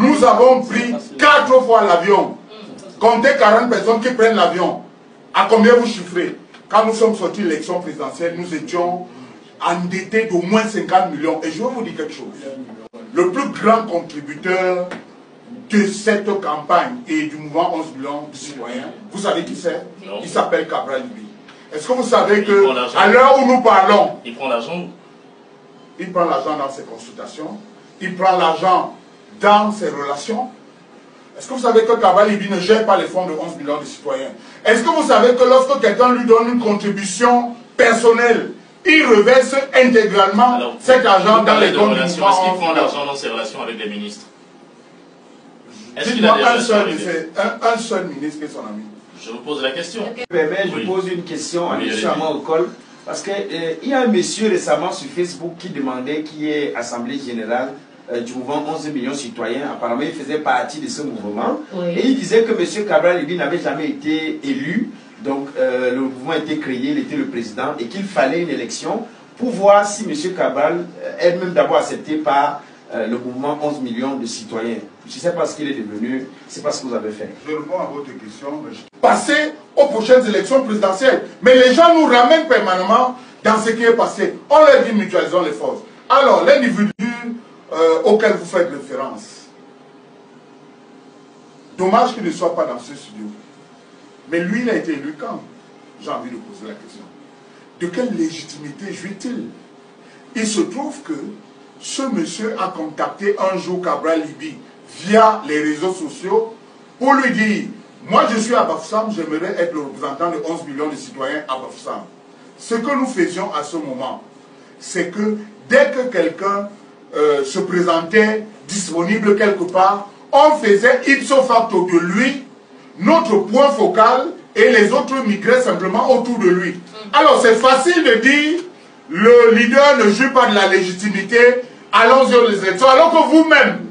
nous avons pris 4 fois l'avion. Comptez 40 personnes qui prennent l'avion. À combien vous chiffrez? Quand nous sommes sortis de l'élection présidentielle, nous étions endettés d'au moins 50 millions. Et je vais vous dire quelque chose. Le plus grand contributeur de cette campagne et du mouvement 11 millions de citoyens, vous savez qui c'est? Il s'appelle Cabral Libby. Est-ce que vous savez que, à l'heure où nous parlons, il prend l'argent? Il prend l'argent dans ses consultations, il prend l'argent dans ses relations. Est-ce que vous savez que Cabral Libby ne gère pas les fonds de 11 millions de citoyens? Est-ce que vous savez que lorsque quelqu'un lui donne une contribution personnelle, il reverse intégralement cet argent dans les comptes du mouvement? Est-ce qu'il prend l'argent dans ses relations avec les ministres? Dites-moi un seul ministre qui est son ami. Je vous pose la question. Je pose une question à M. Amaokol. Parce qu'il y a un monsieur récemment sur Facebook qui demandait qui est Assemblée Générale du mouvement 11 millions de citoyens. Apparemment, il faisait partie de ce mouvement. Oui. Et il disait que M. Cabral Libby n'avait jamais été élu. Donc, le mouvement a été créé, il était le président. Et qu'il fallait une élection pour voir si M. Cabral est même d'abord accepté par le mouvement 11 millions de citoyens. Je ne sais pas ce qu'il est devenu, c'est pas ce que vous avez fait. Je réponds à votre question. Passer aux prochaines élections présidentielles. Mais les gens nous ramènent permanemment dans ce qui est passé. On leur dit mutualisons les forces. Alors, l'individu auquel vous faites référence, dommage qu'il ne soit pas dans ce studio. Mais lui, il a été élu quand? J'ai envie de poser la question. De quelle légitimité jouit-il? Il se trouve que ce monsieur a contacté un jour Cabral Libby via les réseaux sociaux pour lui dire: moi je suis à Bafoussam, j'aimerais être le représentant de 11 millions de citoyens à Bafoussam. Ce que nous faisions à ce moment, c'est que dès que quelqu'un se présentait disponible quelque part, on faisait ipso facto de lui notre point focal et les autres migraient simplement autour de lui. Alors c'est facile de dire le leader ne joue pas de la légitimité, allons-y aux élections, alors que vous-même,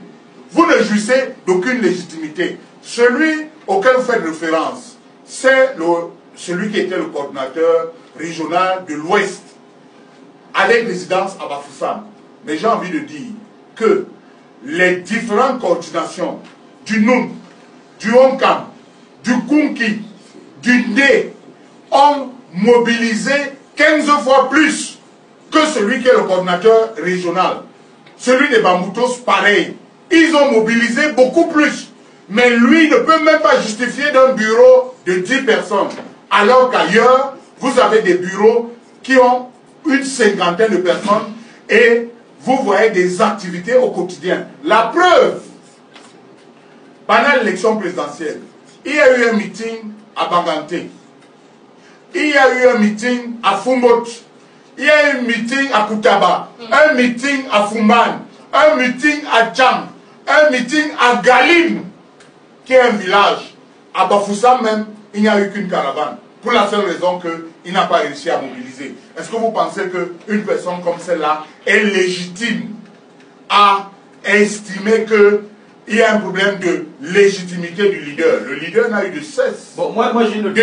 vous ne jouissez d'aucune légitimité. Celui auquel vous faites référence, c'est celui qui était le coordinateur régional de l'Ouest, avec résidence à Bafoussam. Mais j'ai envie de dire que les différentes coordinations du NUN, du Onkam, du Kunki, du Ndé ont mobilisé 15 fois plus que celui qui est le coordinateur régional. Celui des Bamboutos, pareil. Ils ont mobilisé beaucoup plus. Mais lui ne peut même pas justifier d'un bureau de 10 personnes. Alors qu'ailleurs, vous avez des bureaux qui ont une cinquantaine de personnes et vous voyez des activités au quotidien. La preuve, pendant l'élection présidentielle, il y a eu un meeting à Banganté. Il y a eu un meeting à Fumbot. Il y a eu un meeting à Koutaba. Un meeting à Fumban. Un meeting à Tcham. Un meeting à Galim, qui est un village. À Bafoussam même, il n'y a eu qu'une caravane. Pour la seule raison qu'il n'a pas réussi à mobiliser. Est-ce que vous pensez qu'une personne comme celle-là est légitime à estimer qu'il y a un problème de légitimité du leader? Le leader n'a eu de cesse de